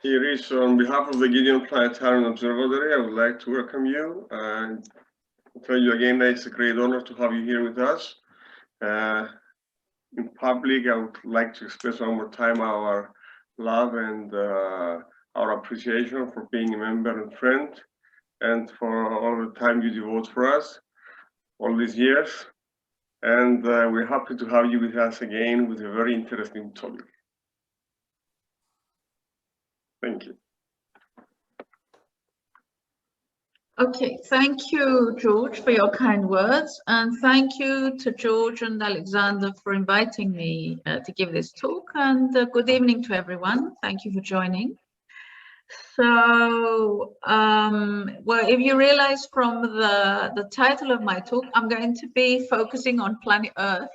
Iris, on behalf of the KITION Planetarium Observatory, I would like to welcome you and tell you again that it's a great honor to have you here with us. In public, I would like to express one more time our love and our appreciation for being a member and friend, and for all the time you devote for us all these years. And we're happy to have you with us again with a very interesting topic. Thank you. Okay, thank you, George, for your kind words, and thank you to George and Alexander for inviting me to give this talk, and good evening to everyone. Thank you for joining. So, well, if you realize from the title of my talk, I'm going to be focusing on planet Earth,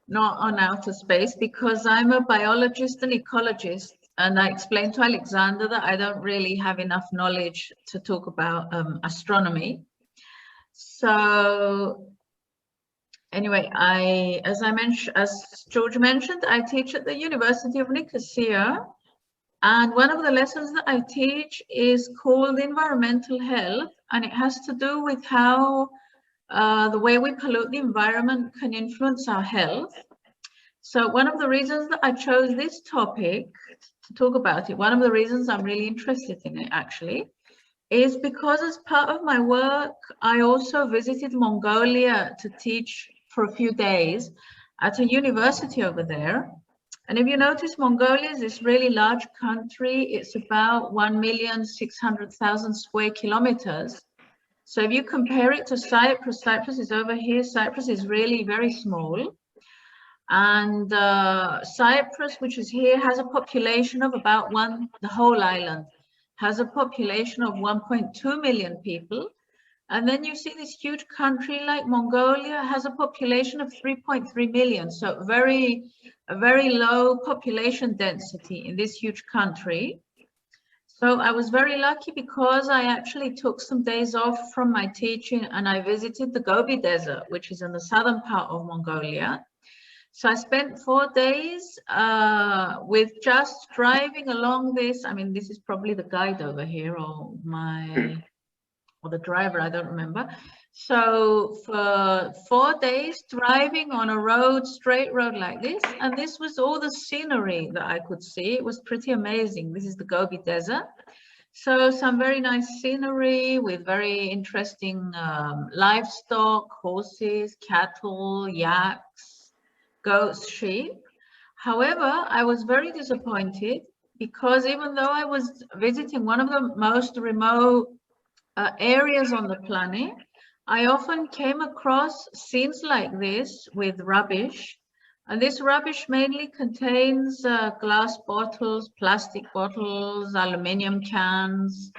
not on outer space, because I'm a biologist and ecologist. And I explained to Alexander that I don't really have enough knowledge to talk about astronomy. So anyway, as George mentioned, I teach at the University of Nicosia. And one of the lessons that I teach is called environmental health. And it has to do with how the way we pollute the environment can influence our health. So one of the reasons that I chose this topic to talk about it, one of the reasons I'm really interested in it actually, is because as part of my work, I also visited Mongolia to teach for a few days at a university over there. And if you notice, Mongolia is this really large country. It's about 1,600,000 square kilometers. So if you compare it to Cyprus, Cyprus is over here. Cyprus is really very small. And Cyprus, which is here, has a population of about the whole island has a population of 1.2 million people. And then you see this huge country like Mongolia has a population of 3.3 million. So a very low population density in this huge country. So I was very lucky because I actually took some days off from my teaching and I visited the Gobi Desert, which is in the southern part of Mongolia. So I spent 4 days with just driving along this. I mean, this is probably the guide over here or the driver, I don't remember. So for 4 days driving on a road, straight road like this, and this was all the scenery that I could see. It was pretty amazing. This is the Gobi Desert. So some very nice scenery with very interesting livestock, horses, cattle, yaks, goats, sheep. However, I was very disappointed because even though I was visiting one of the most remote areas on the planet, I often came across scenes like this with rubbish. And this rubbish mainly contains glass bottles, plastic bottles, aluminium cans.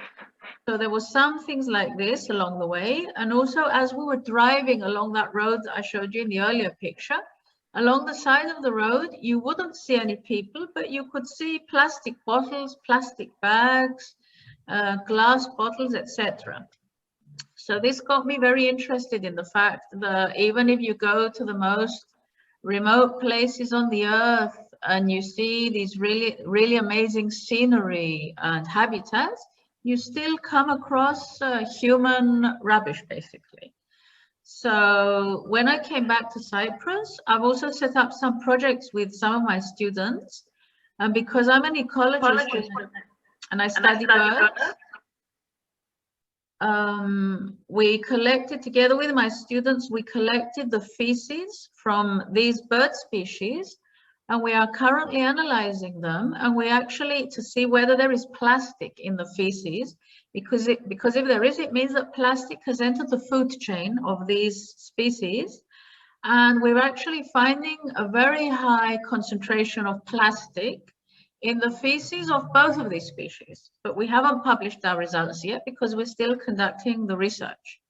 So there were some things like this along the way. And also as we were driving along that road that I showed you in the earlier picture, along the side of the road, you wouldn't see any people, but you could see plastic bottles, plastic bags, glass bottles, etc. So this got me very interested in the fact that even if you go to the most remote places on the earth and you see these really amazing scenery and habitats, you still come across human rubbish, basically. So when I came back to Cyprus, I've also set up some projects with some of my students. And because I'm an ecologist and I study birds, we collected together with my students, we collected the feces from these bird species, and we are currently analyzing them. And we actually to see whether there is plastic in the feces, because if there is, it means that plastic has entered the food chain of these species. And we're actually finding a very high concentration of plastic in the feces of both of these species. But we haven't published our results yet because we're still conducting the research.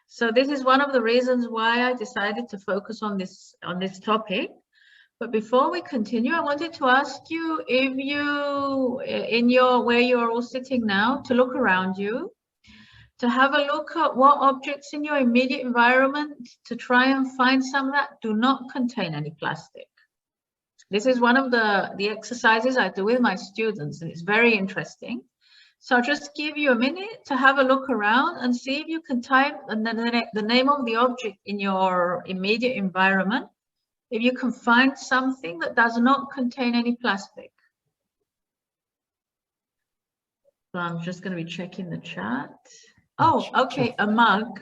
So this is one of the reasons why I decided to focus on this topic. But before we continue, I wanted to ask you if you, where you are all sitting now, to look around you, to have a look at what objects in your immediate environment, to try and find some that do not contain any plastic. This is one of the exercises I do with my students, and it's very interesting. So I'll just give you a minute to have a look around and see if you can type the name of the object in your immediate environment, if you can find something that does not contain any plastic. So I'm just going to be checking the chat. Oh, okay, a mug,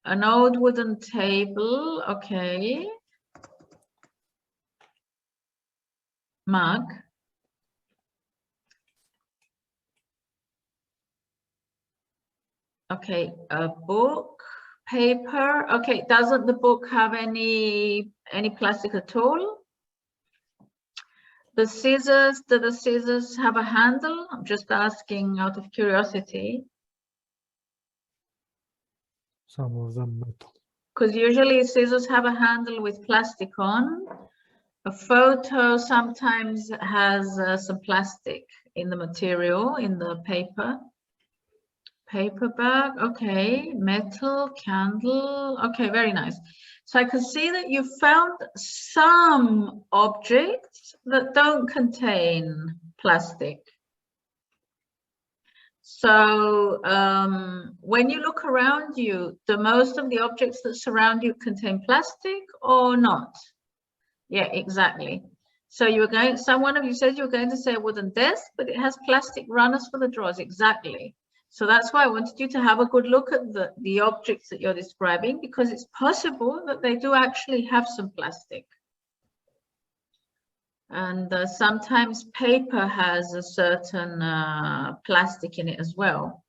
an old wooden table, okay. Mug. Okay, a book, paper. Okay, doesn't the book have any plastic at all? The scissors, do the scissors have a handle? I'm just asking out of curiosity. Some of them metal. Because usually scissors have a handle with plastic on. A photo sometimes has some plastic in the material, in the paper. Paper bag, okay. Metal, candle, okay, very nice. So I can see that you found some objects that don't contain plastic. So when you look around you, do most of the objects that surround you contain plastic or not? Yeah, exactly. So you were going, one of you said you were going to say a wooden desk, but it has plastic runners for the drawers, exactly. So that's why I wanted you to have a good look at the objects that you're describing, because it's possible that they do actually have some plastic. And sometimes paper has a certain plastic in it as well.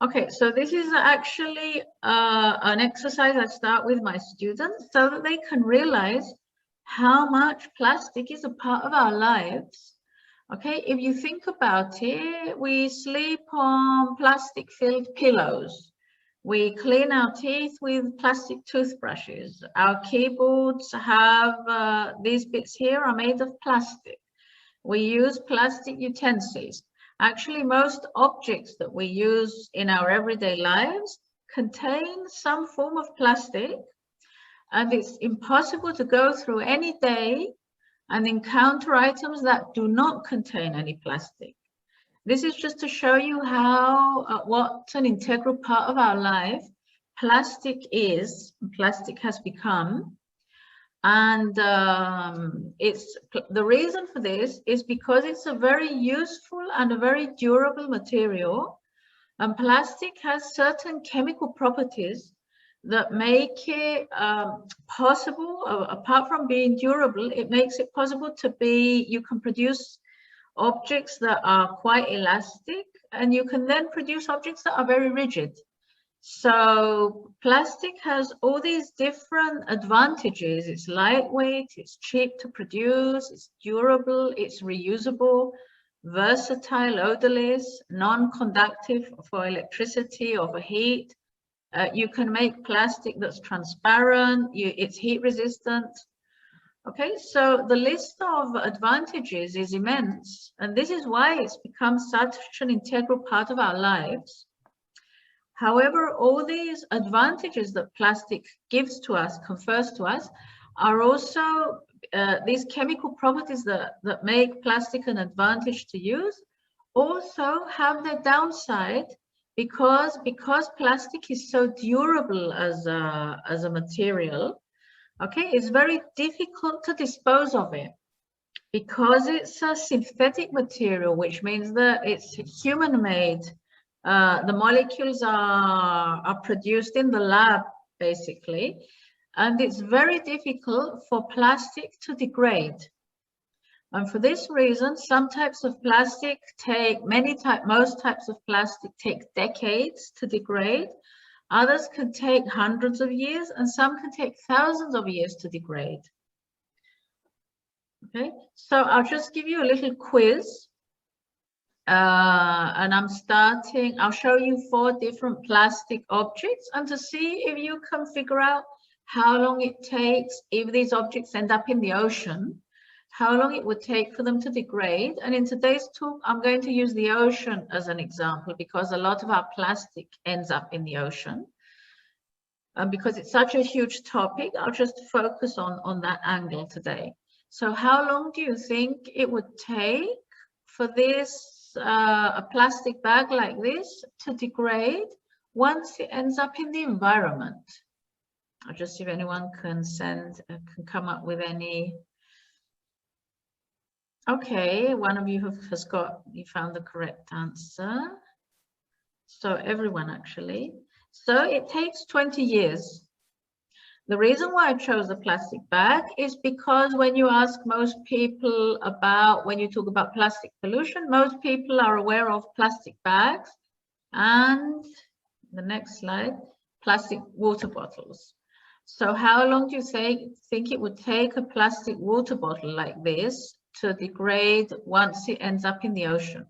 Okay, so this is actually an exercise I start with my students so that they can realize how much plastic is a part of our lives. Okay, if you think about it, we sleep on plastic-filled pillows. We clean our teeth with plastic toothbrushes. Our keyboards have these bits here are made of plastic. We use plastic utensils. Actually, most objects that we use in our everyday lives contain some form of plastic, and it's impossible to go through any day and encounter items that do not contain any plastic. This is just to show you how what an integral part of our life plastic is, plastic has become. And it's the reason for this is because it's a very useful and a very durable material, and plastic has certain chemical properties that make it possible, apart from being durable, it makes it possible to be, you can produce objects that are quite elastic, and you can then produce objects that are very rigid. So plastic has all these different advantages. It's lightweight, it's cheap to produce, it's durable, it's reusable, versatile, odorless, non-conductive for electricity or for heat. You can make plastic that's transparent, it's heat resistant. Okay, so the list of advantages is immense, and this is why it's become such an integral part of our lives. However, all these advantages that plastic gives to us, confers to us, are also these chemical properties that make plastic an advantage to use, also have their downside, because plastic is so durable as a material. Okay, it's very difficult to dispose of it because it's a synthetic material, which means that it's human-made. The molecules are produced in the lab, basically, and it's very difficult for plastic to degrade. And for this reason, some types of plastic take most types of plastic take decades to degrade. Others can take hundreds of years, and some can take thousands of years to degrade. Okay, so I'll just give you a little quiz. And I'll show you 4 different plastic objects, and to see if you can figure out how long it takes, if these objects end up in the ocean, how long it would take for them to degrade. And in today's talk, I'm going to use the ocean as an example because a lot of our plastic ends up in the ocean. because it's such a huge topic, I'll just focus on that angle today. So how long do you think it would take for this, a plastic bag like this to degrade once it ends up in the environment? I'll just see if anyone can come up with any. Okay, one of you you found the correct answer. So everyone actually. So it takes 20 years. The reason why I chose the plastic bag is because when you ask most people when you talk about plastic pollution, most people are aware of plastic bags and the next slide, plastic water bottles. So how long do you think it would take a plastic water bottle like this to degrade once it ends up in the ocean?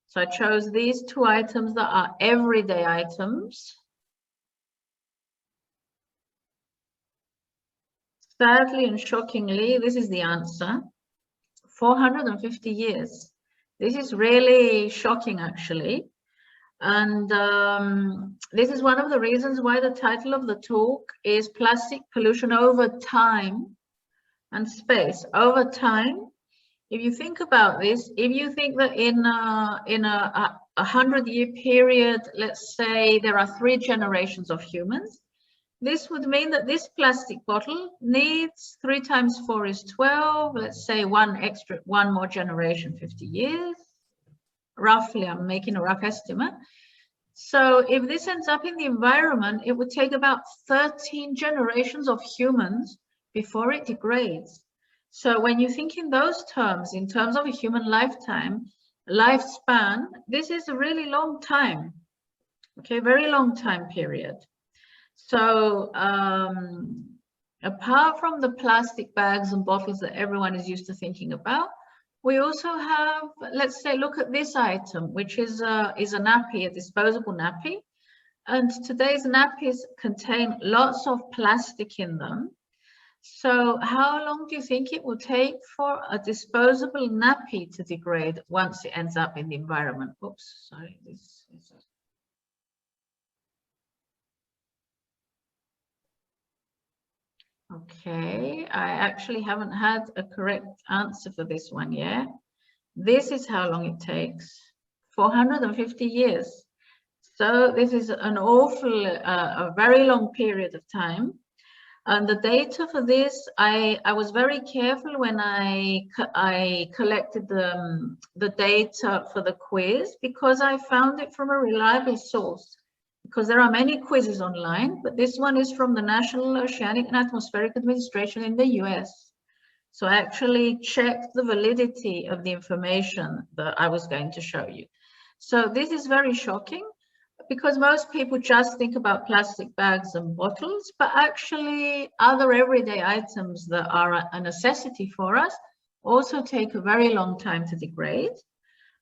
So I chose these two items that are everyday items. Sadly and shockingly, this is the answer. 450 years. This is really shocking, actually. And this is one of the reasons why the title of the talk is Plastic Pollution Over Time and Space. Over time. If you think about this, if you think that in a 100-year period, let's say there are 3 generations of humans, this would mean that this plastic bottle needs 3 times 4 is 12. Let's say one more generation, 50 years. Roughly, I'm making a rough estimate. So if this ends up in the environment, it would take about 13 generations of humans before it degrades. So when you think in those terms, in terms of a human lifespan, this is a really long time, okay, very long time period. So apart from the plastic bags and bottles that everyone is used to thinking about, we also have, let's say, look at this item, which is a nappy, a disposable nappy. And today's nappies contain lots of plastic in them. So how long do you think it will take for a disposable nappy to degrade once it ends up in the environment? Oops, sorry. Okay, I actually haven't had a correct answer for this one yet. This is how long it takes, 450 years. So this is an a very long period of time. And the data for this, I was very careful when I collected the data for the quiz, because I found it from a reliable source. Because there are many quizzes online, but this one is from the National Oceanic and Atmospheric Administration in the US. So I actually checked the validity of the information that I was going to show you. So this is very shocking, because most people just think about plastic bags and bottles, but actually other everyday items that are a necessity for us also take a very long time to degrade.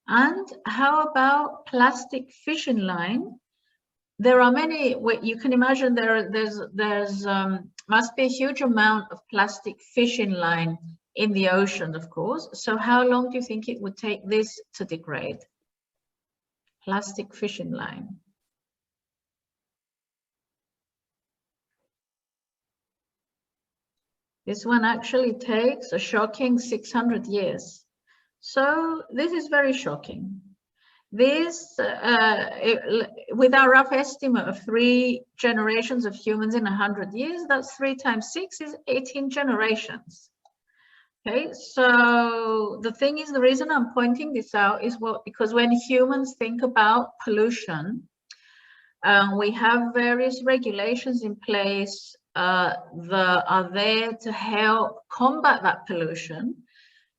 And how about plastic fishing line? There are many, you can imagine there's must be a huge amount of plastic fishing line in the ocean, of course. So how long do you think it would take this to degrade? Plastic fishing line. This one actually takes a shocking 600 years. So this is very shocking. This, with our rough estimate of 3 generations of humans in 100 years, that's 3 times 6 is 18 generations. Okay, so the thing is, the reason I'm pointing this out is because when humans think about pollution, we have various regulations in place that are there to help combat that pollution.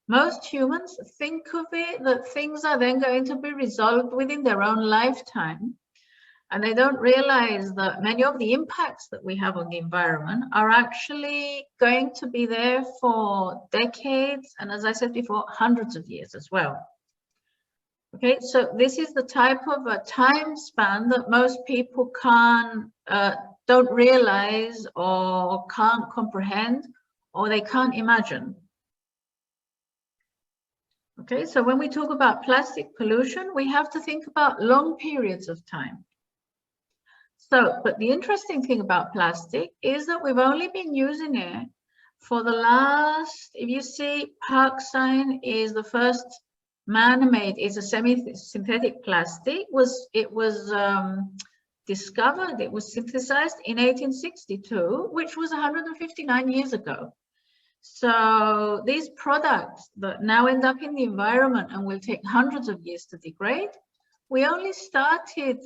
Most humans think of it that things are then going to be resolved within their own lifetime. And they don't realize that many of the impacts that we have on the environment are actually going to be there for decades. And as I said before, hundreds of years as well. Okay, so this is the type of a time span that most people don't realize or can't comprehend, or they can't imagine. Okay, so when we talk about plastic pollution, we have to think about long periods of time. So, but the interesting thing about plastic is that we've only been using it for the last, if you see, Parksine is the first man-made, is a semi-synthetic plastic. It was discovered, it was synthesized in 1862, which was 159 years ago. So these products that now end up in the environment and will take hundreds of years to degrade, we only started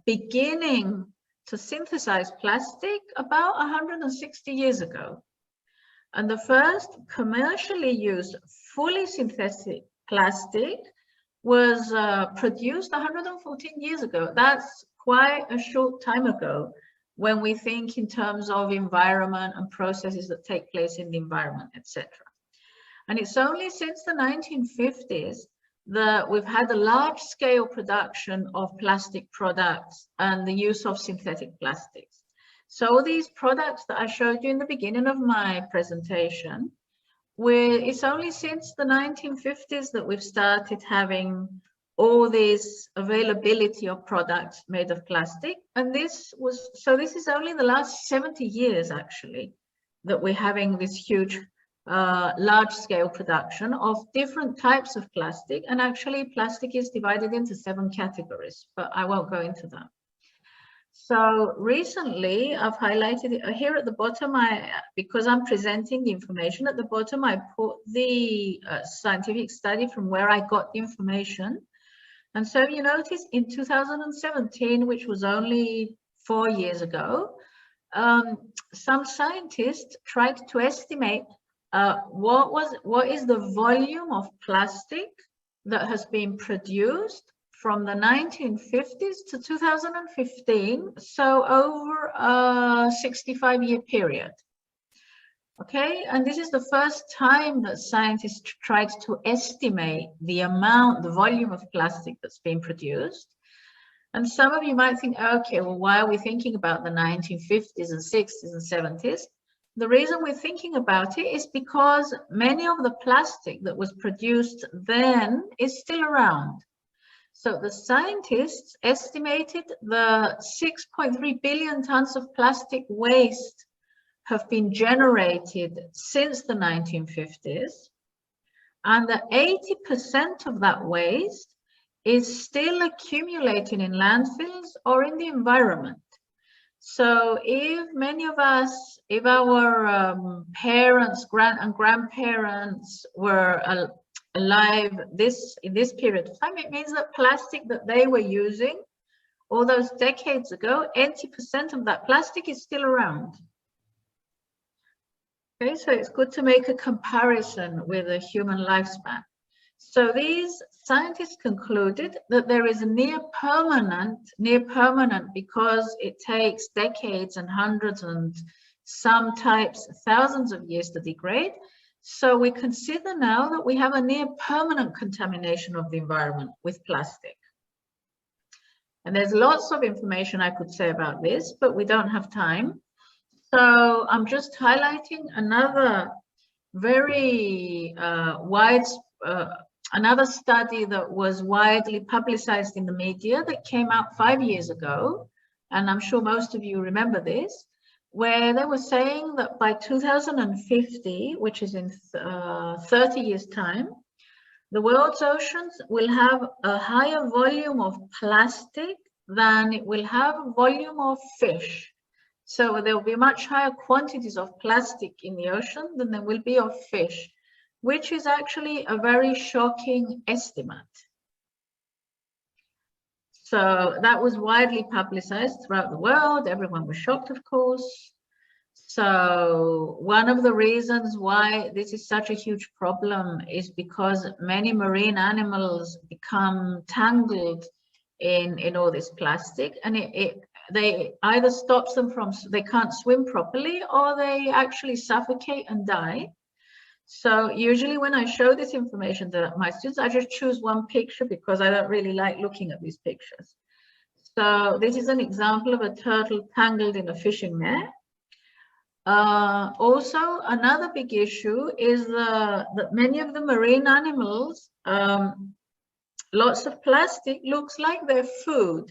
beginning to synthesize plastic about 160 years ago. And the first commercially used fully synthetic plastic was produced 114 years ago. That's quite a short time ago when we think in terms of environment and processes that take place in the environment, etc. And it's only since the 1950s that we've had a large-scale production of plastic products and the use of synthetic plastics. So these products that I showed you in the beginning of my presentation, it's only since the 1950s that we've started having all this availability of products made of plastic. And this is only the last 70 years, actually, that we're having this huge large-scale production of different types of plastic. And actually, plastic is divided into 7 categories, but I won't go into that. So recently, I've highlighted it here at the bottom. Because I'm presenting the information at the bottom, I put the scientific study from where I got the information. And so you notice in 2017, which was only 4 years ago, some scientists tried to estimate what is the volume of plastic that has been produced from the 1950s to 2015, so over a 65-year period. Okay, and this is the first time that scientists tried to estimate the volume of plastic that's been produced. And some of you might think, okay, well, why are we thinking about the 1950s and 60s and 70s? The reason we're thinking about it is because many of the plastic that was produced then is still around. So the scientists estimated the 6.3 billion tons of plastic waste have been generated since the 1950s, and that 80% of that waste is still accumulating in landfills or in the environment. So if many of us, if our parents, and grandparents were alive in this period of time, it means that plastic that they were using all those decades ago, 80% of that plastic is still around. Okay, so it's good to make a comparison with a human lifespan. So these scientists concluded that there is a near permanent, because it takes decades and hundreds and some types thousands of years to degrade. So we consider now that we have a near permanent contamination of the environment with plastic. And there's lots of information I could say about this, but we don't have time. So I'm just highlighting another very another study that was widely publicized in the media that came out 5 years ago. And I'm sure most of you remember this, where they were saying that by 2050, which is in 30 years' time, the world's oceans will have a higher volume of plastic than it will have a volume of fish. So there will be much higher quantities of plastic in the ocean than there will be of fish, which is actually a very shocking estimate. So that was widely publicized throughout the world. Everyone was shocked, of course. So one of the reasons why this is such a huge problem is because many marine animals become tangled in all this plastic, and they either stops them from, they can't swim properly, or they actually suffocate and die. So usually when I show this information to my students, I just choose one picture because I don't really like looking at these pictures. So this is an example of a turtle tangled in a fishing net. Also, another big issue is that many of the marine animals, lots of plastic looks like their food.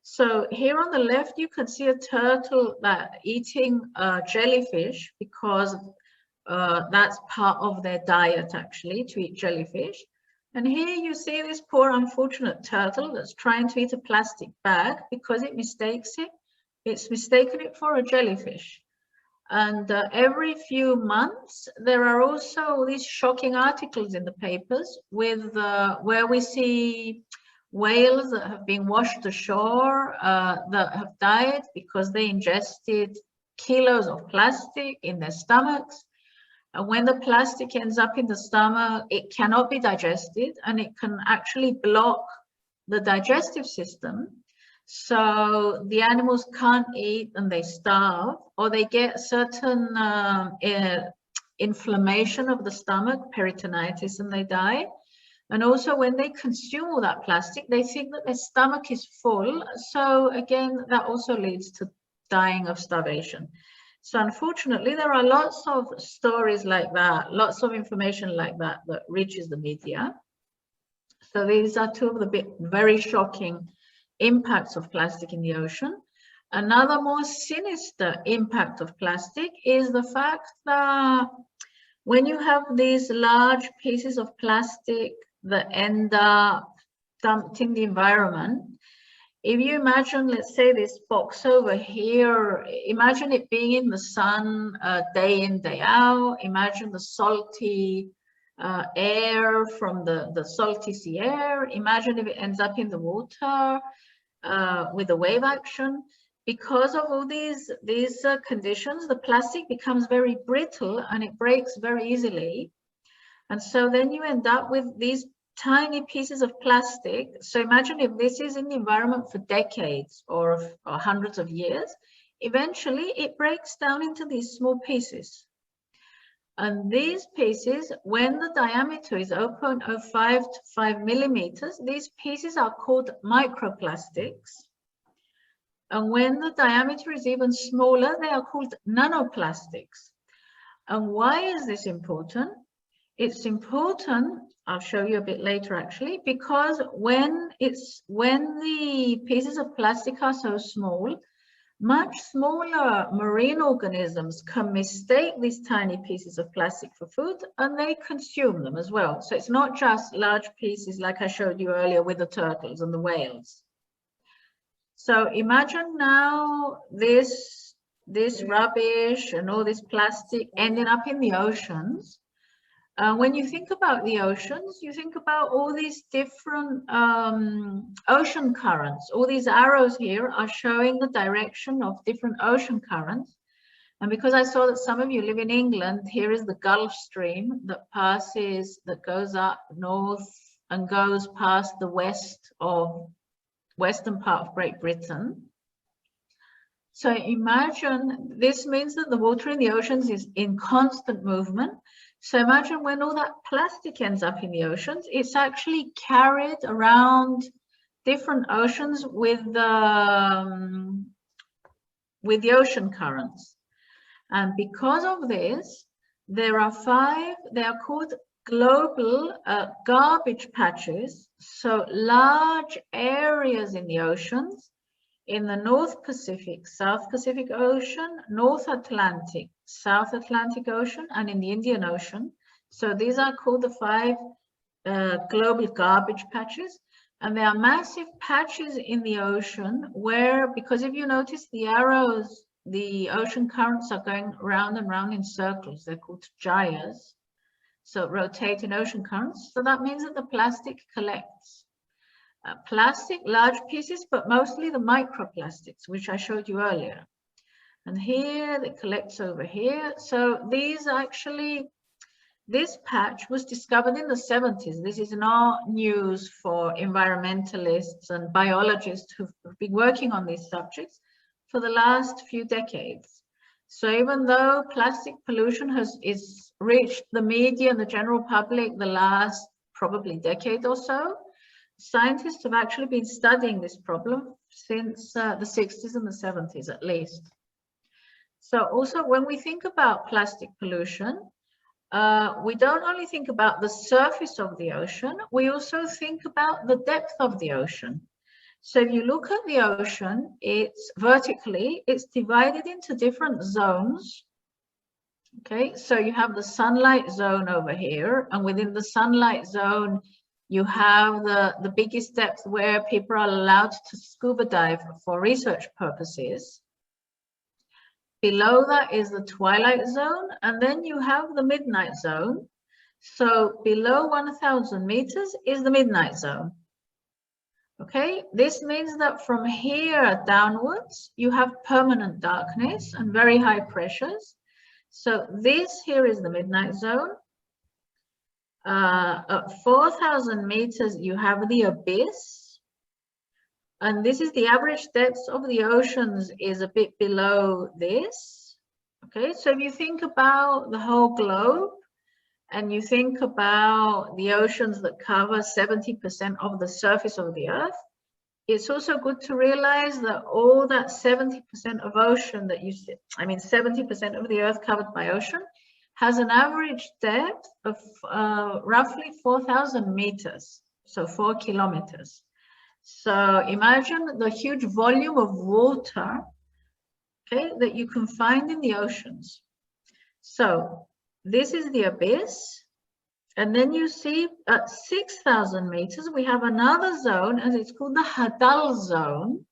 So here on the left, you can see a turtle eating jellyfish, because that's part of their diet, actually, to eat jellyfish. And here you see this poor unfortunate turtle that's trying to eat a plastic bag because it mistakes it. It's mistaken it for a jellyfish. And every few months, there are also these shocking articles in the papers with where we see whales that have been washed ashore that have died because they ingested kilos of plastic in their stomachs. And when the plastic ends up in the stomach, it cannot be digested, and it can actually block the digestive system. So the animals can't eat and they starve, or they get certain inflammation of the stomach, peritonitis, and they die. And also when they consume all that plastic, they think that their stomach is full. So again, that also leads to dying of starvation. So unfortunately, there are lots of stories like that, lots of information like that that reaches the media. So these are two of the very shocking impacts of plastic in the ocean. Another more sinister impact of plastic is the fact that when you have these large pieces of plastic that end up dumped in the environment, if you imagine, let's say, this box over here, imagine it being in the sun day in, day out. Imagine the salty air from the salty sea air. Imagine if it ends up in the water with the wave action. Because of all these conditions, the plastic becomes very brittle and it breaks very easily. And so then you end up with these tiny pieces of plastic. So imagine if this is in the environment for decades or hundreds of years, eventually it breaks down into these small pieces. And these pieces, when the diameter is 0.05 to 5 millimeters, these pieces are called microplastics. And when the diameter is even smaller, they are called nanoplastics. And why is this important? It's important, I'll show you a bit later actually, because when the pieces of plastic are so small, much smaller marine organisms can mistake these tiny pieces of plastic for food, and they consume them as well. So it's not just large pieces like I showed you earlier with the turtles and the whales. So imagine now this rubbish and all this plastic ending up in the oceans. When you think about the oceans, you think about all these different ocean currents. All these arrows here are showing the direction of different ocean currents. And because I saw that some of you live in England, here is the Gulf Stream that goes up north and goes past the western part of Great Britain. So imagine, this means that the water in the oceans is in constant movement. So imagine when all that plastic ends up in the oceans, it's actually carried around different oceans with the ocean currents. And because of this, there are 5, they are called global garbage patches. So large areas in the oceans, in the North Pacific, South Pacific Ocean, North Atlantic, South Atlantic Ocean, and in the Indian Ocean. So these are called the 5 global garbage patches. And there are massive patches in the ocean where, because if you notice the arrows, the ocean currents are going round and round in circles. They're called gyres. So rotating ocean currents. So that means that the plastic collects. Plastic, large pieces, but mostly the microplastics, which I showed you earlier. And here it collects over here. So these actually, this patch was discovered in the 70s. This is not news for environmentalists and biologists who've been working on these subjects for the last few decades. So even though plastic pollution is reached the media and the general public the last probably decade or so, scientists have actually been studying this problem since the 60s and the 70s at least. So also when we think about plastic pollution, we don't only think about the surface of the ocean, we also think about the depth of the ocean. So if you look at the ocean, it's vertically, it's divided into different zones. Okay, so you have the sunlight zone over here, and within the sunlight zone, you have the biggest depth where people are allowed to scuba dive for research purposes. Below that is the twilight zone, and then you have the midnight zone. So below 1,000 meters is the midnight zone. Okay, this means that from here downwards, you have permanent darkness and very high pressures. So this here is the midnight zone. At 4,000 meters, you have the abyss. And this is the average depth of the oceans is a bit below this. Okay, so if you think about the whole globe, and you think about the oceans that cover 70% of the surface of the Earth, it's also good to realize that all that 70% of ocean that you see, 70% of the Earth covered by ocean, has an average depth of roughly 4,000 meters, so 4 kilometers. So imagine the huge volume of water, okay, that you can find in the oceans. So this is the abyss. And then you see at 6,000 meters, we have another zone, and it's called the Hadal zone.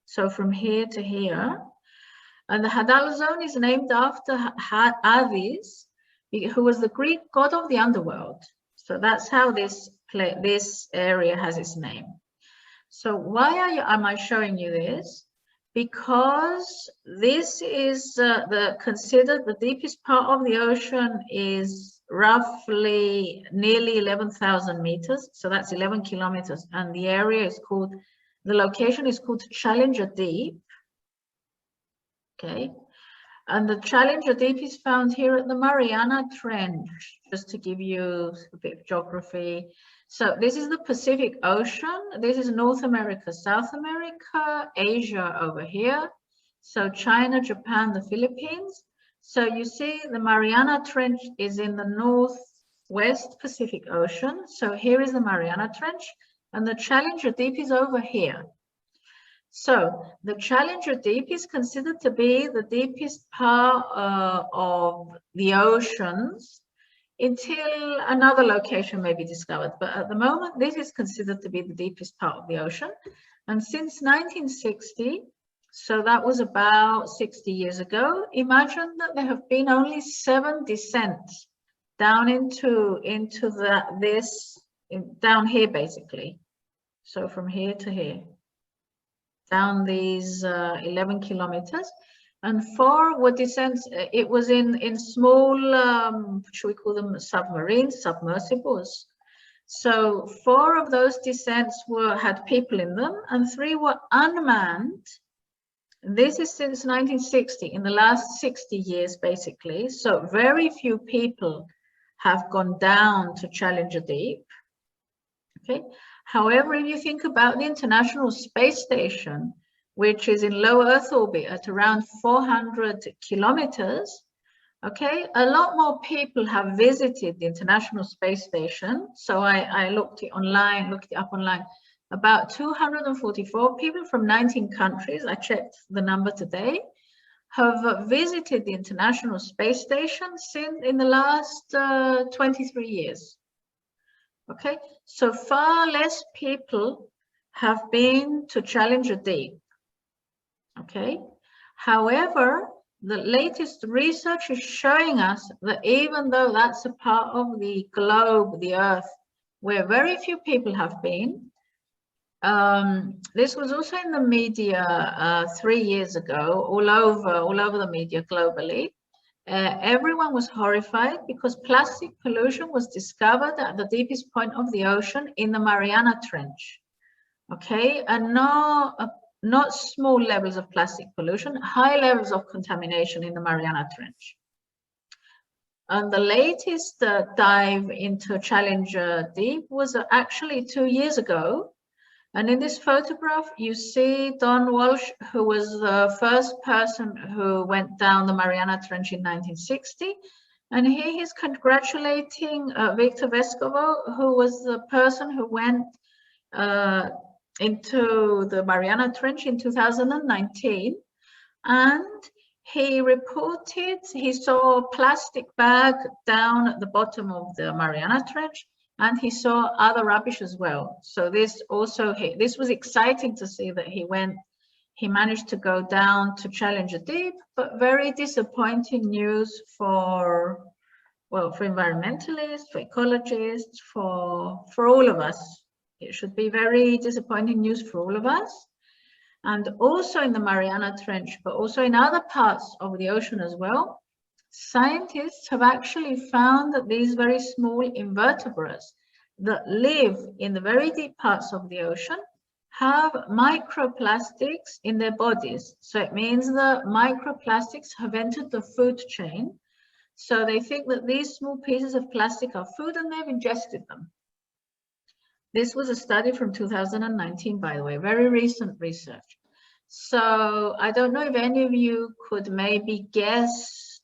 So from here to here. And the Hadal zone is named after Hades, who was the Greek god of the underworld. So that's how this area has its name. So why am I showing you this? Because this is considered the deepest part of the ocean is roughly nearly 11,000 meters. So that's 11 kilometers. And the area is called, the location is called Challenger Deep. Okay. And the Challenger Deep is found here at the Mariana Trench, just to give you a bit of geography. So this is the Pacific Ocean. This is North America, South America, Asia over here. So China, Japan, the Philippines. So you see the Mariana Trench is in the northwest Pacific Ocean. So here is the Mariana Trench, and the Challenger Deep is over here. So the Challenger Deep is considered to be the deepest part of the oceans until another location may be discovered. But at the moment, this is considered to be the deepest part of the ocean. And since 1960, so that was about 60 years ago, imagine that there have been only 7 descents down down here basically. So from here to here, down these 11 kilometers. And 4 were descents. It was in small, should we call them submarines, submersibles. So 4 of those descents had people in them, and 3 were unmanned. This is since 1960, in the last 60 years, basically. So very few people have gone down to Challenger Deep. Okay. However, if you think about the International Space Station, which is in low Earth orbit at around 400 kilometers, okay, a lot more people have visited the International Space Station. So I looked it up online. About 244 people from 19 countries, I checked the number today, have visited the International Space Station in the last 23 years. Okay, so far less people have been to Challenger Deep. Okay, however, the latest research is showing us that even though that's a part of the globe, the Earth, where very few people have been, this was also in the media 3 years ago, all over the media globally. Everyone was horrified because plastic pollution was discovered at the deepest point of the ocean in the Mariana Trench. Okay, and not small levels of plastic pollution, high levels of contamination in the Mariana Trench. And the latest dive into Challenger Deep was actually 2 years ago. And in this photograph, you see Don Walsh, who was the first person who went down the Mariana Trench in 1960. And here he's congratulating Victor Vescovo, who was the person who went into the Mariana Trench in 2019. And he reported he saw a plastic bag down at the bottom of the Mariana Trench, and he saw other rubbish as well. So this was exciting to see that he managed to go down to challenge the deep, but very disappointing news for environmentalists, for ecologists, for all of us. It should be very disappointing news for all of us. And also in the Mariana Trench, but also in other parts of the ocean as well, scientists have actually found that these very small invertebrates that live in the very deep parts of the ocean have microplastics in their bodies. So it means that microplastics have entered the food chain. So they think that these small pieces of plastic are food and they've ingested them. This was a study from 2019, by the way, very recent research. So I don't know if any of you could maybe guess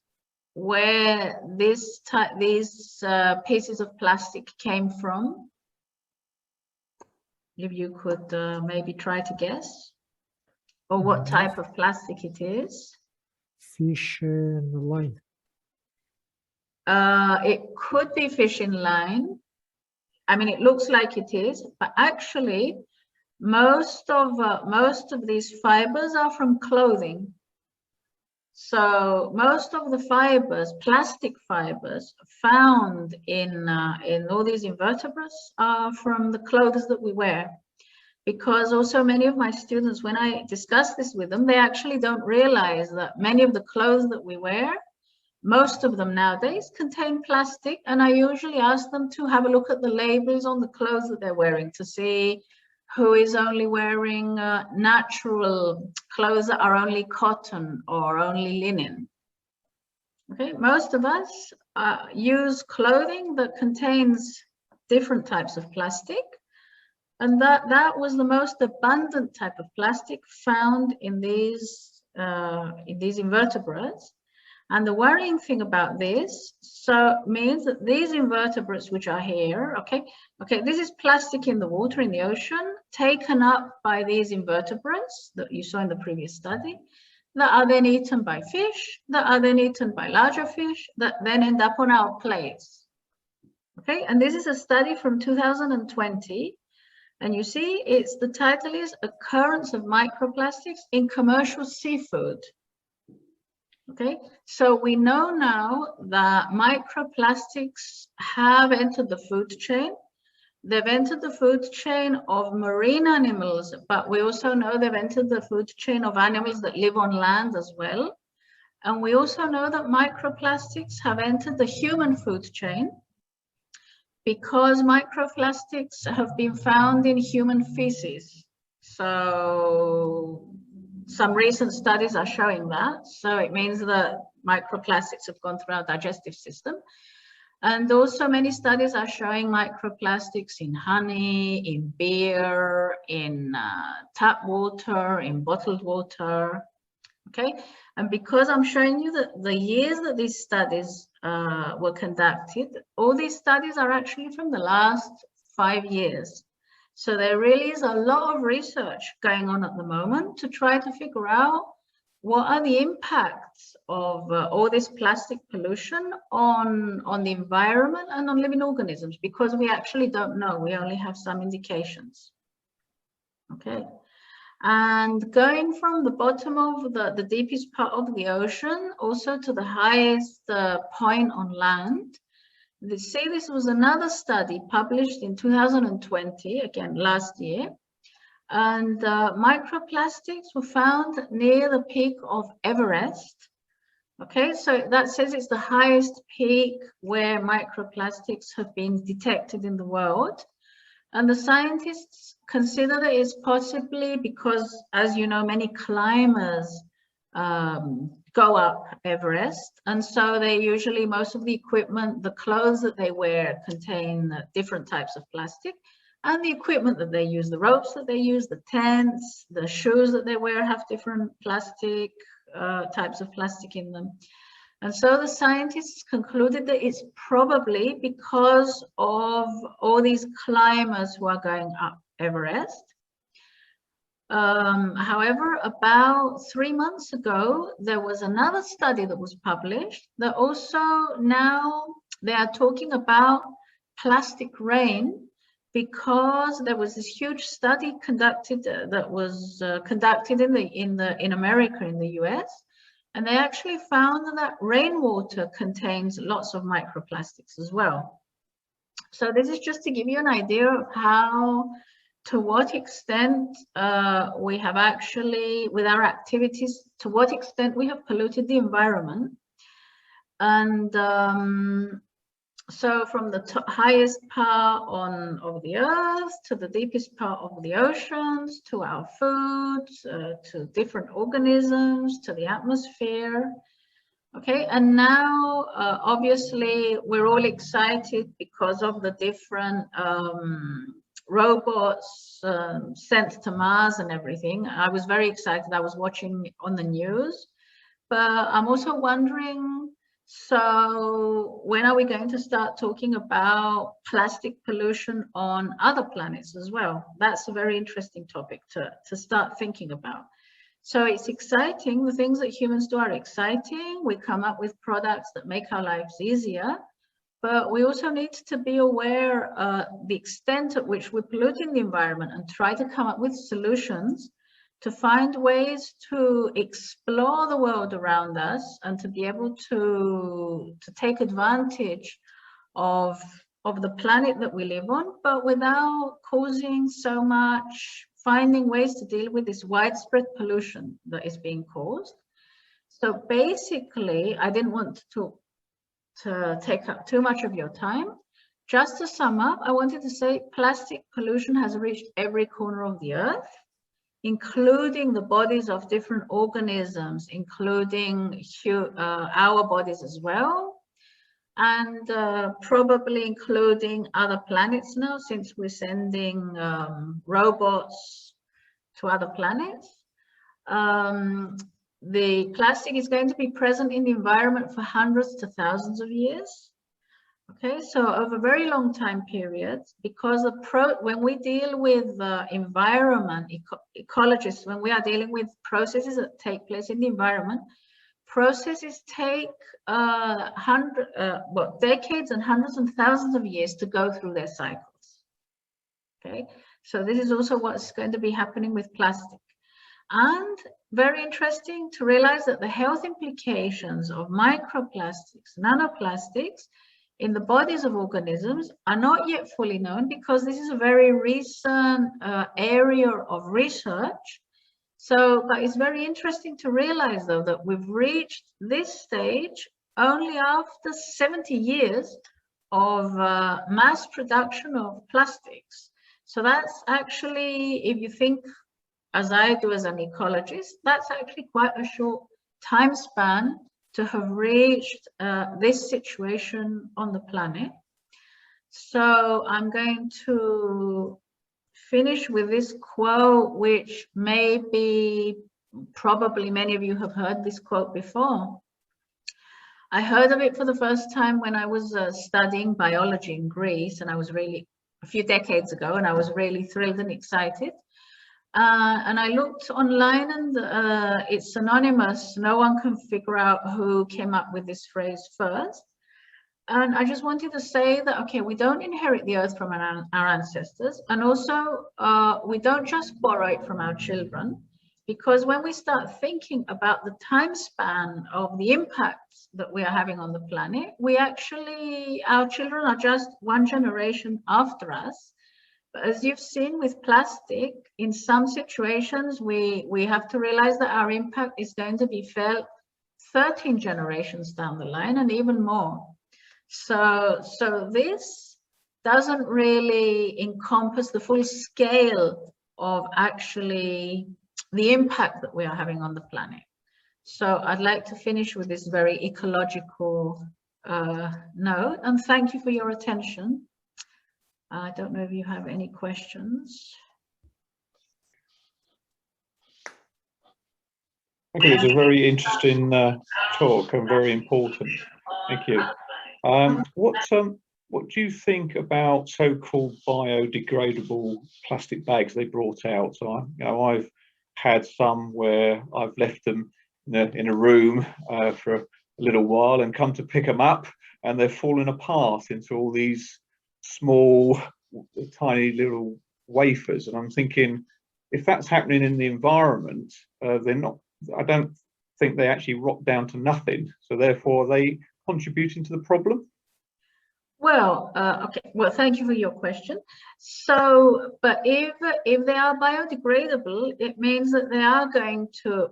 where these pieces of plastic came from. If you could maybe try to guess, or what type of plastic it is. Fish in the line. It could be fish in line. I mean, it looks like it is, but actually, most of these fibers are from clothing. So most of the fibers, plastic fibers, found in all these invertebrates are from the clothes that we wear. Because also many of my students, when I discuss this with them, they actually don't realize that many of the clothes that we wear, most of them nowadays contain plastic, and I usually ask them to have a look at the labels on the clothes that they're wearing to see who is only wearing natural clothes that are only cotton or only linen. Okay, most of us use clothing that contains different types of plastic, and that was the most abundant type of plastic found in these invertebrates. And the worrying thing about this, means that these invertebrates which are here, okay, this is plastic in the water, in the ocean, taken up by these invertebrates that you saw in the previous study, that are then eaten by fish, that are then eaten by larger fish, that then end up on our plates. Okay, and this is a study from 2020, and you see the title is Occurrence of Microplastics in Commercial Seafood. Okay, so we know now that microplastics have entered the food chain. They've entered the food chain of marine animals, but we also know they've entered the food chain of animals that live on land as well. And we also know that microplastics have entered the human food chain because microplastics have been found in human feces. So some recent studies are showing that. So it means that microplastics have gone through our digestive system. And also many studies are showing microplastics in honey, in beer, in tap water, in bottled water. Okay, and because I'm showing you that the years that these studies were conducted, all these studies are actually from the last 5 years. So there really is a lot of research going on at the moment to try to figure out what are the impacts of all this plastic pollution on the environment and on living organisms, because we actually don't know. We only have some indications. Okay. And going from the bottom of the deepest part of the ocean, also to the highest point on land, see, this was another study published in 2020, again last year, and microplastics were found near the peak of Everest. Okay, so that says it's the highest peak where microplastics have been detected in the world. And the scientists consider that it's possibly because, as you know, many climbers go up Everest, and so they usually, most of the equipment, the clothes that they wear contain different types of plastic, And the equipment that they use, the ropes that they use, the tents, the shoes that they wear have different plastic, types of plastic in them. And so the scientists concluded that it's probably because of all these climbers who are going up Everest. However, about 3 months ago, there was another study that was published that also now they are talking about plastic rain, because there was this huge study conducted that was conducted in America, in the US, and they actually found that rainwater contains lots of microplastics as well. So this is just to give you an idea of how, to what extent we have actually, with our activities, to what extent we have polluted the environment. And so from the highest part of the earth to the deepest part of the oceans, to our foods, to different organisms, to the atmosphere. Okay, and now obviously we're all excited because of the different robots sent to Mars and everything. I was very excited. I was watching on the news, but I'm also wondering, so when are we going to start talking about plastic pollution on other planets as well? That's a very interesting topic to start thinking about. So it's exciting. The things that humans do are exciting. We come up with products that make our lives easier, but we also need to be aware the extent at which we're polluting the environment and try to come up with solutions to find ways to explore the world around us and to be able to take advantage of the planet that we live on, but without causing so much, finding ways to deal with this widespread pollution that is being caused. So basically, I didn't want to take up too much of your time. Just to sum up, I wanted to say plastic pollution has reached every corner of the earth, including the bodies of different organisms, including our bodies as well, and probably including other planets now, since we're sending robots to other planets. The plastic is going to be present in the environment for hundreds to thousands of years. Okay, so over a very long time periods, because when we deal with environment, ecologists, when we are dealing with processes that take place in the environment, processes take decades and hundreds and thousands of years to go through their cycles. Okay, so this is also what's going to be happening with plastic. And very interesting to realize that the health implications of microplastics, nanoplastics, in the bodies of organisms are not yet fully known, because this is a very recent area of research. So, but it's very interesting to realize, though, that we've reached this stage only after 70 years of mass production of plastics. So that's actually, if you think, as I do as an ecologist, that's actually quite a short time span to have reached this situation on the planet. So I'm going to finish with this quote, which probably many of you have heard this quote before. I heard of it for the first time when I was studying biology in Greece, and I was really, a few decades ago, and I was really thrilled and excited. And I looked online, and it's anonymous. No one can figure out who came up with this phrase first. And I just wanted to say that, okay, we don't inherit the earth from our ancestors. And also, we don't just borrow it from our children, because when we start thinking about the time span of the impacts that we are having on the planet, our children are just one generation after us. But as you've seen with plastic, in some situations, we have to realize that our impact is going to be felt 13 generations down the line, and even more. So this doesn't really encompass the full scale of actually the impact that we are having on the planet. So I'd like to finish with this very ecological note, and thank you for your attention. I don't know if you have any questions. I think it was a very interesting talk and very important. Thank you. What do you think about so-called biodegradable plastic bags they brought out? So I've had some where I've left them in a room for a little while and come to pick them up, and they're falling apart into all these small, tiny little wafers. And I'm thinking, if that's happening in the environment, they're not. I don't think they actually rot down to nothing. So therefore, are they contributing to the problem? Well, okay. Well, thank you for your question. So, but if they are biodegradable, it means that they are going to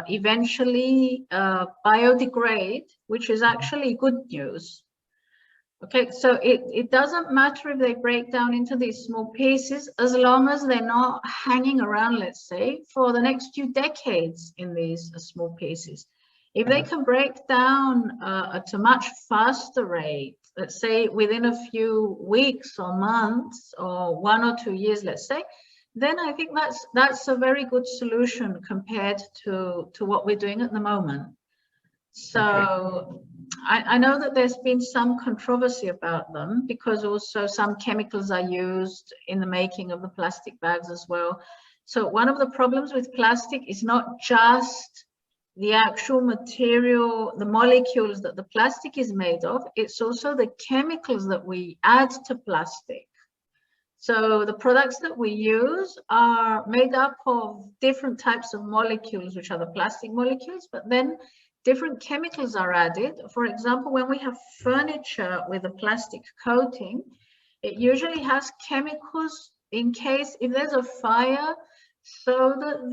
eventually biodegrade, which is actually good news. Okay, so it doesn't matter if they break down into these small pieces, as long as they're not hanging around, let's say, for the next few decades in these small pieces. If they can break down at a much faster rate, let's say within a few weeks or months or 1 or 2 years, let's say, then I think that's a very good solution compared to what we're doing at the moment. So okay. I know that there's been some controversy about them because also some chemicals are used in the making of the plastic bags as well. So one of the problems with plastic is not just the actual material, the molecules that the plastic is made of, it's also the chemicals that we add to plastic. So the products that we use are made up of different types of molecules, which are the plastic molecules, but then different chemicals are added. For example, when we have furniture with a plastic coating, it usually has chemicals in case if there's a fire, so that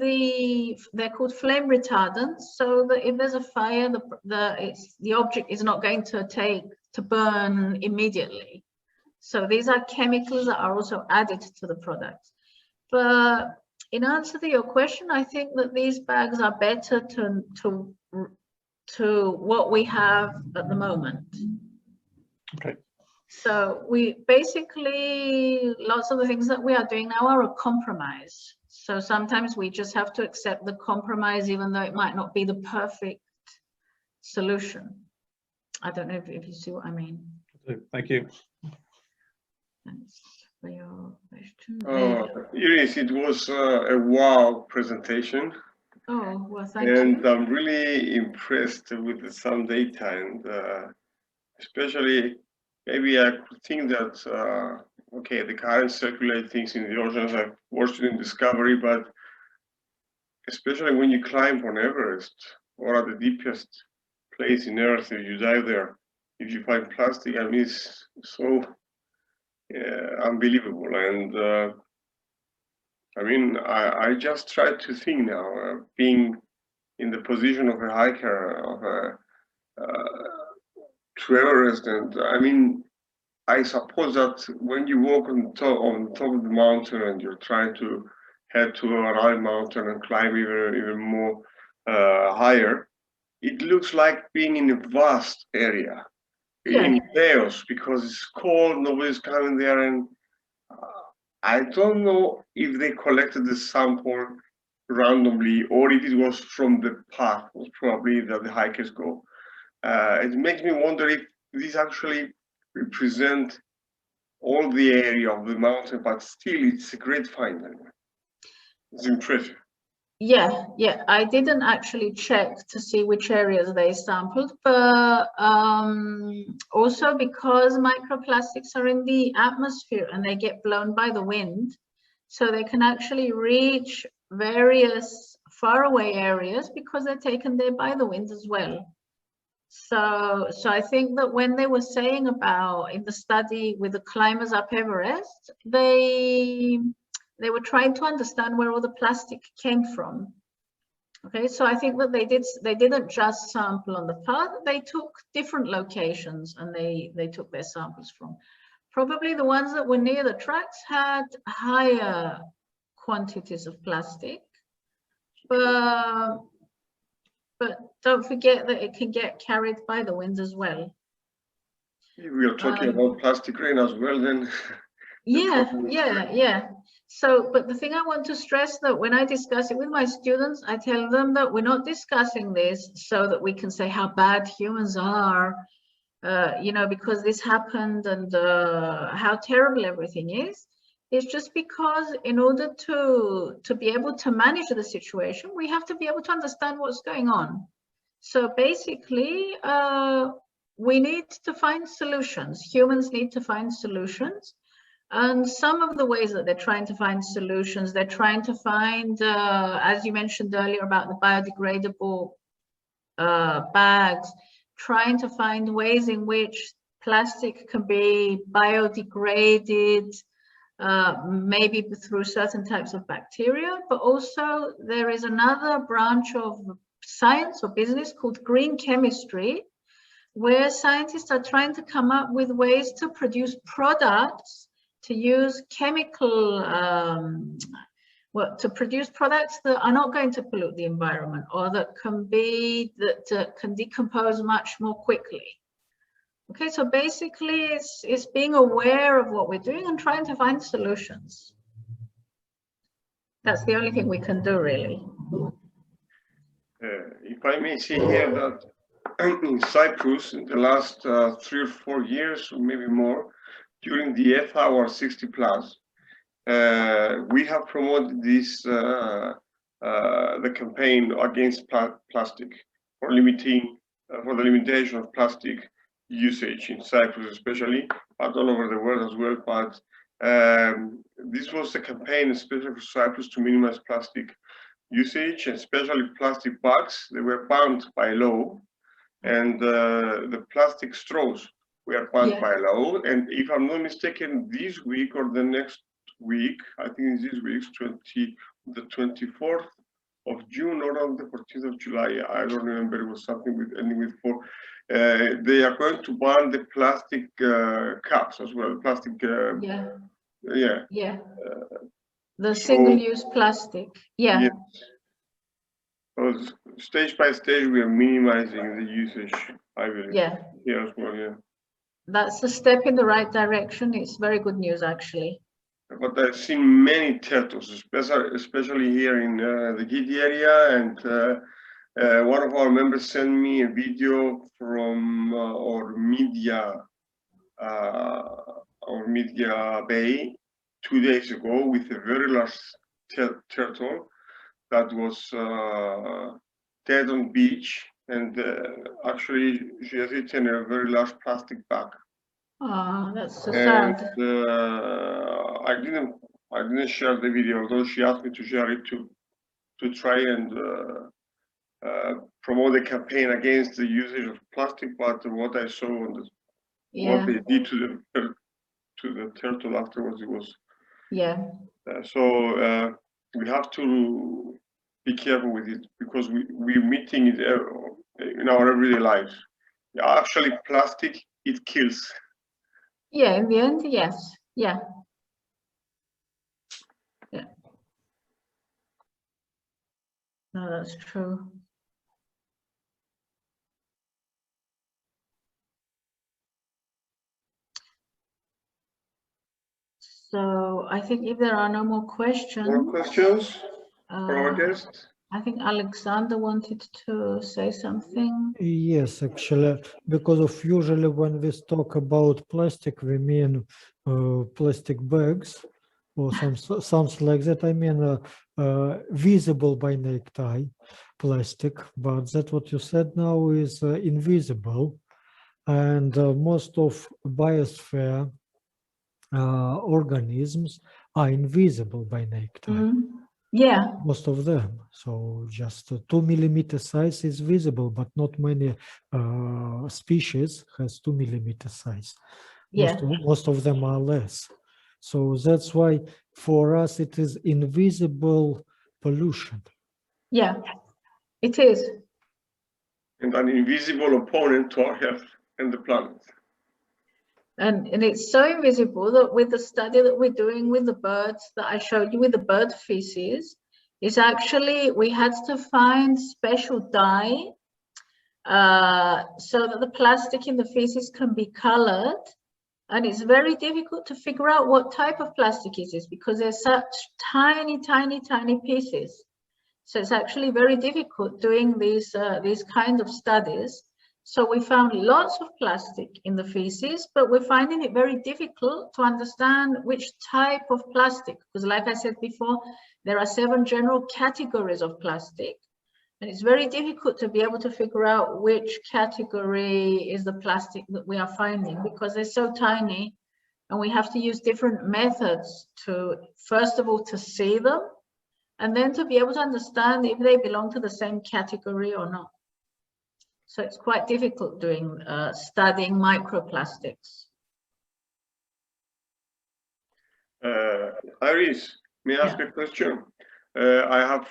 they're called flame retardants, so that if there's a fire, the object is not going to burn immediately. So these are chemicals that are also added to the product. But in answer to your question, I think that these bags are better to what we have at the moment. Okay. So we basically, lots of the things that we are doing now are a compromise. So sometimes we just have to accept the compromise, even though it might not be the perfect solution. I don't know if you see what I mean. Thank you. Thanks for your question. Iris, it was a wow presentation. Oh, well, thank you. And I'm really impressed with some data, and especially maybe I could think that okay, the current circulate things in the oceans. I've watched it in Discovery, but especially when you climb on Everest or at the deepest place in Earth, if you dive there, if you find plastic, I mean, it's so unbelievable. And I mean, I just try to think now, being in the position of a hiker, of a Everest, and I mean, I suppose that when you walk on top of the mountain and you're trying to head to a high mountain and climb even more higher, it looks like being in a vast area, in chaos, because it's cold, nobody's coming there, and I don't know if they collected the sample randomly or if it was from the path, probably that the hikers go. It makes me wonder if these actually represent all the area of the mountain, but still it's a great find. It's impressive. Yeah, I didn't actually check to see which areas they sampled, but also because microplastics are in the atmosphere and they get blown by the wind, so they can actually reach various faraway areas because they're taken there by the wind as well. So I think that when they were saying about in the study with the climbers up Everest, they were trying to understand where all the plastic came from. Okay, so I think that they didn't just sample on the path, they took different locations and they took their samples from. Probably the ones that were near the tracks had higher quantities of plastic, but don't forget that it can get carried by the wind as well. If we are talking about plastic rain as well, then Yeah. So, but the thing I want to stress that when I discuss it with my students, I tell them that we're not discussing this so that we can say how bad humans are, you know, because this happened and how terrible everything is. It's just because in order to be able to manage the situation, we have to be able to understand what's going on. So basically, we need to find solutions. Humans need to find solutions. And some of the ways that they're trying to find solutions, they're trying to find, as you mentioned earlier about the biodegradable bags, trying to find ways in which plastic can be biodegraded, maybe through certain types of bacteria, but also there is another branch of science or business called green chemistry, where scientists are trying to come up with ways to produce products, to use chemical, to produce products that are not going to pollute the environment, or that can be, that can decompose much more quickly. Okay, so basically it's being aware of what we're doing and trying to find solutions. That's the only thing we can do, really. If I may say here that in Cyprus, in the last 3 or 4 years, or maybe more, during the F hour 60 plus, we have promoted this the campaign against plastic for limiting for the limitation of plastic usage in Cyprus, especially, but all over the world as well. But this was a campaign especially for Cyprus to minimize plastic usage, and especially plastic bags. They were banned by law, and the plastic straws were banned by law. And if I'm not mistaken, this week or the next week, I think it's this week's the 24th of June or on the 14th of July, I don't remember, it was something with ending with 4. They are going to ban the plastic cups as well, plastic the single-use plastic. Yes. So stage by stage we are minimizing the usage, I believe. Here as well. That's a step in the right direction. It's very good news, actually. But I've seen many turtles, especially here in the Giti area, and one of our members sent me a video from our media bay 2 days ago with a very large turtle that was dead on beach, and actually she has eaten a very large plastic bag. Oh, that's so sad. I didn't share the video, although she asked me to share it to try and promote the campaign against the usage of plastic. But what I saw on what they did to the turtle afterwards, it was so we have to be careful with it, because we're meeting it in our everyday lives. Actually, plastic, it kills. In the end, yes. No, that's true. So I think if there are no more questions. More questions for our guest? I think Alexander wanted to say something. Yes, actually, because of usually when we talk about plastic, we mean plastic bags or something like that. I mean visible by naked eye plastic, but that what you said now is invisible, and most of biosphere organisms are invisible by naked eye. Most of them. So just 2 millimeter size is visible, but not many species has 2 millimeter size. Most of them are less. So that's why for us it is invisible pollution. It is. And an invisible opponent to our health and the planet. And it's so invisible that with the study that we're doing with the birds that I showed you with the bird feces, is actually we had to find special dye so that the plastic in the feces can be colored And it's very difficult to figure out what type of plastic it is because they're such tiny, tiny, tiny pieces. So it's actually very difficult doing these kind of studies. So we found lots of plastic in the feces, but we're finding it very difficult to understand which type of plastic, because like I said before, there are 7 general categories of plastic. And it's very difficult to be able to figure out which category is the plastic that we are finding because they're so tiny, and we have to use different methods to, first of all, to see them, and then to be able to understand if they belong to the same category or not. So it's quite difficult doing studying microplastics. Iris, may I ask a question? I have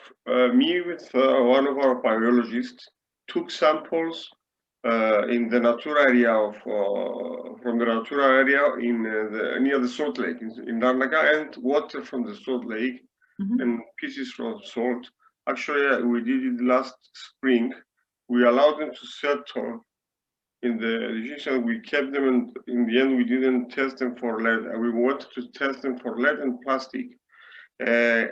me with one of our biologists took samples in the Natura area of from the Natura area in near the Salt Lake in Larnaca, and water from the Salt Lake and pieces from salt. Actually, we did it last spring. We allowed them to settle in the decision. We kept them, and in the end, we didn't test them for lead. We wanted to test them for lead and plastic. Do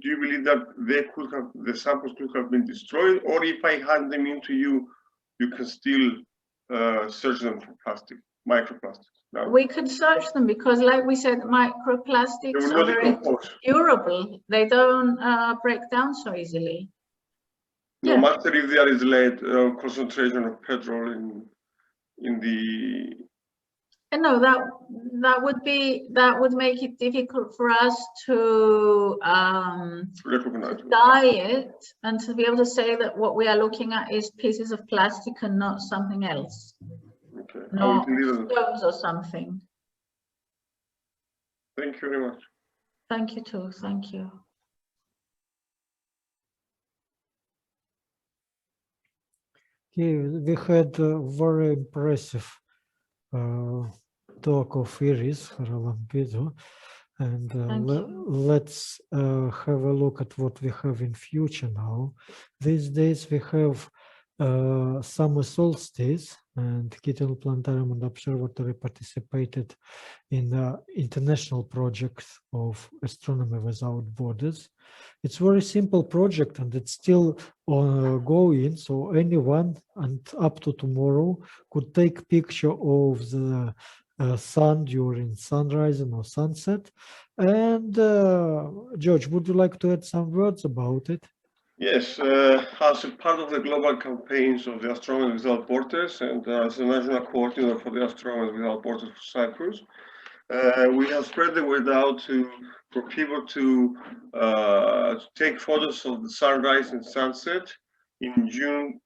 you believe that they could have, the samples could have been destroyed, or if I hand them into you, you can still search them for plastic, microplastics? No. We could search them because, like we said, microplastics are very durable. They don't break down so easily. No matter if there is lead concentration of petrol in the. No, that would make it difficult for us to dye it and to be able to say that what we are looking at is pieces of plastic and not something else. Okay. Not stones or something. Thank you very much. Thank you too. Thank you. Okay, we had a very impressive talk of Iris Charalambidou, and let's have a look at what we have in future now. These days we have summer solstice, and KITION Planetarium and Observatory participated in the international project of Astronomy Without Borders. It's a very simple project, and it's still ongoing, so anyone and up to tomorrow could take picture of the sun during sunrise or sunset. And George, would you like to add some words about it? Yes, as a part of the global campaigns of the Astronomers Without Borders and as a national coordinator for the Astronomers Without Borders for Cyprus, we have spread the word out for people to take photos of the sunrise and sunset in June,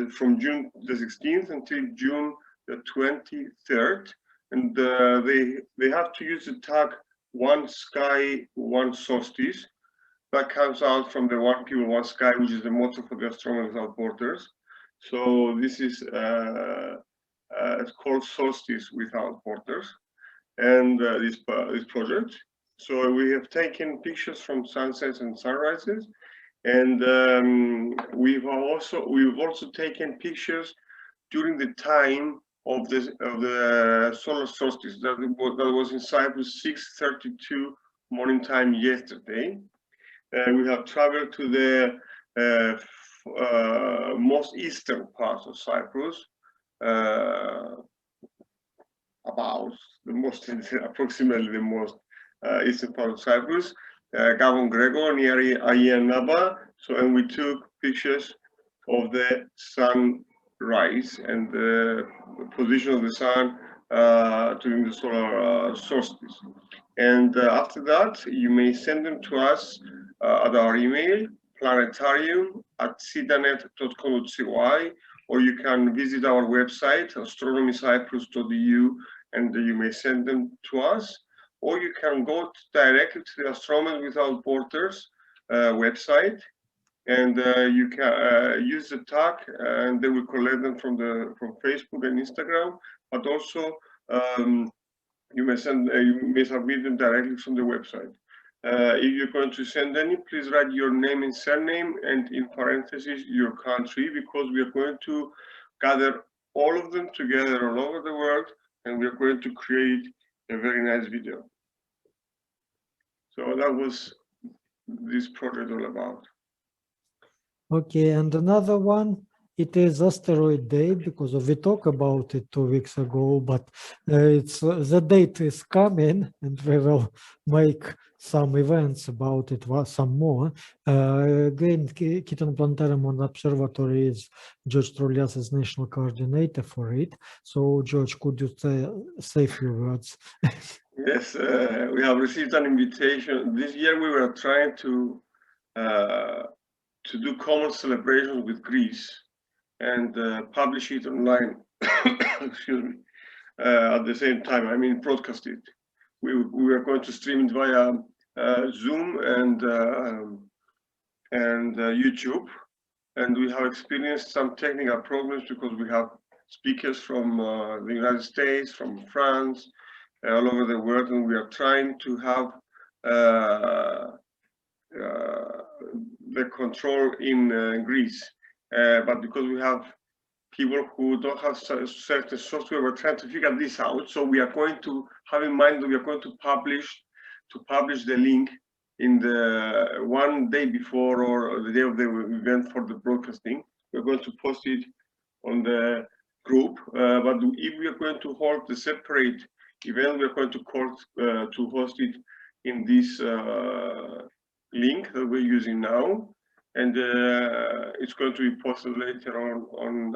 from June the 16th until June the 23rd. And they have to use the tag One Sky, One Solstice. That comes out from the One People, One Sky, which is the motto for the Astronomers Without Borders. So this is it's called Solstice Without Borders, and this project. So we have taken pictures from sunsets and sunrises, and we've also taken pictures during the time of the solar solstice that was in Cyprus 6:32 morning time yesterday. We have traveled to the most eastern part of Cyprus, approximately the most eastern part of Cyprus, Gavon Grego, near Naba. So, and we took pictures of the sunrise and the position of the sun during the solar solstice. And after that, you may send them to us at our email, planetarium@cidanet.com.cy, or you can visit our website, astronomycyprus.eu, and you may send them to us, or you can go directly to the Astronomers Without Borders website, and you can use the tag, and they will collect them from Facebook and Instagram, but also you may submit them directly from the website. If you're going to send any, please write your name and surname, and in parentheses your country, because we are going to gather all of them together all over the world and we're going to create a very nice video. So that was this project all about. Okay, and another one, it is Asteroid Day, because we talked about it 2 weeks ago, but it's the date is coming, and we will make some events about it, some more. Again, KITION Planetarium Observatory is George Troulias's national coordinator for it. So, George, could you say a few words? Yes, we have received an invitation. This year we were trying to do common celebrations with Greece and publish it online. Excuse me. At the same time, I mean, broadcast it. We are going to stream it via Zoom and YouTube, and we have experienced some technical problems because we have speakers from the United States, from France, all over the world, and we are trying to have the control in Greece, but because we have people who don't have certain software, we're trying to figure this out. So we are going to have in mind that we are going to publish the link in the one day before or the day of the event for the broadcasting. We're going to post it on the group, but if we are going to hold the separate event, we are going to host it in this link that we're using now, and it's going to be posted later on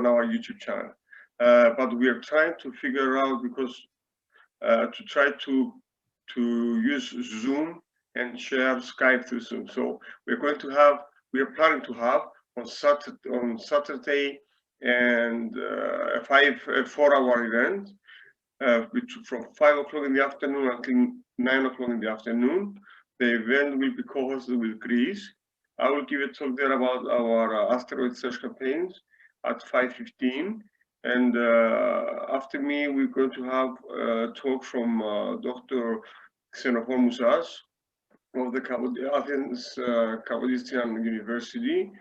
our YouTube channel. But we are trying to figure out, because to try to use Zoom and share Skype through Zoom. So we are planning to have on Saturday and a 4-hour event, from 5 o'clock in the afternoon until 9 o'clock in the afternoon. The event will be co-hosted with Greece. I will give a talk there about our asteroid search campaigns at 5:15. And after me, we're going to have a talk from Dr. Xenophon Mousas of the Athens Kapodistrian University,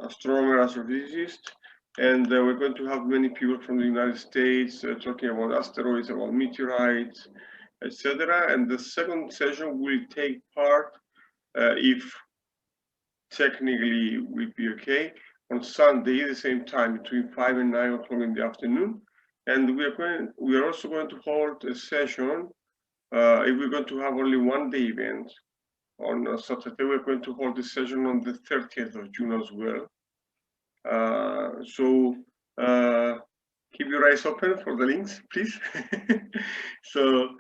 astronomer, astrophysicist. And we're going to have many people from the United States talking about asteroids, about meteorites, etc. And the second session will take part, if technically will be okay, on Sunday, the same time, between 5 and 9 o'clock in the afternoon. And we are also going to hold a session. If we're going to have only one day event on Saturday, we're going to hold a session on the 30th of June as well. So keep your eyes open for the links, please. So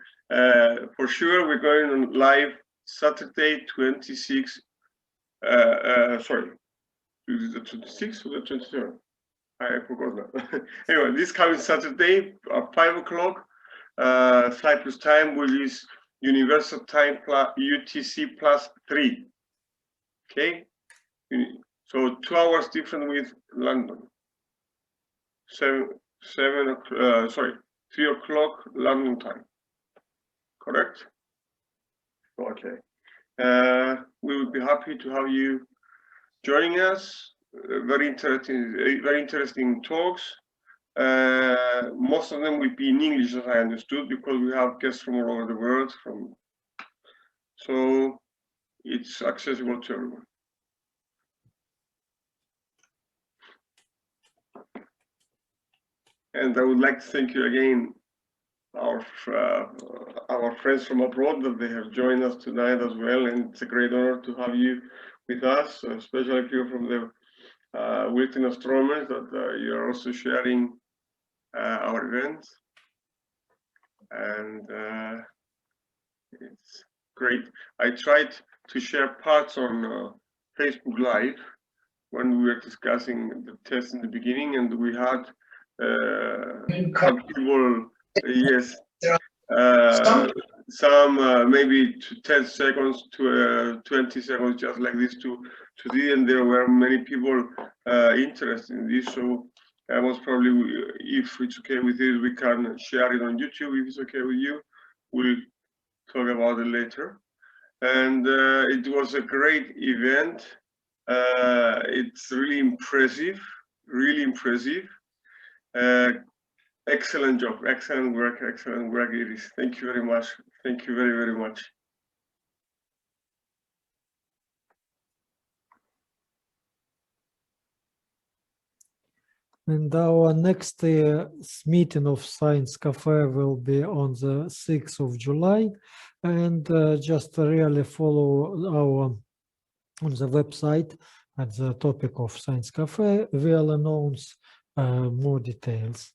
for sure, we're going on live Saturday, 26. Sorry, is it the 26th or the 23rd? I forgot that. Anyway, this coming Saturday at 5 o'clock Cyprus time, which is Universal Time plus UTC +3. Okay, so 2 hours different with London. 3 o'clock London time. Correct? Okay. We would be happy to have you joining us. Very interesting talks. Most of them will be in English, as I understood, because we have guests from all over the world. So it's accessible to everyone. And I would like to thank you again, our friends from abroad, that they have joined us tonight as well. And it's a great honor to have you with us, especially people from the Wilton astronomers, that you are also sharing our events. And it's great. I tried to share parts on Facebook Live when we were discussing the test in the beginning, and we had some people, yes, some maybe 10 seconds to 20 seconds, just like this, to see, and there were many people interested in this. So most probably, if it's okay with you, we can share it on YouTube. If it's okay with you, we'll talk about it later. And it was a great event. It's really impressive, really impressive. Excellent job, excellent work, Iris. Thank you very much. Thank you very, very much. And our next meeting of Science Cafe will be on the 6th of July. And just really follow on the website at the topic of Science Cafe. We'll announce more details.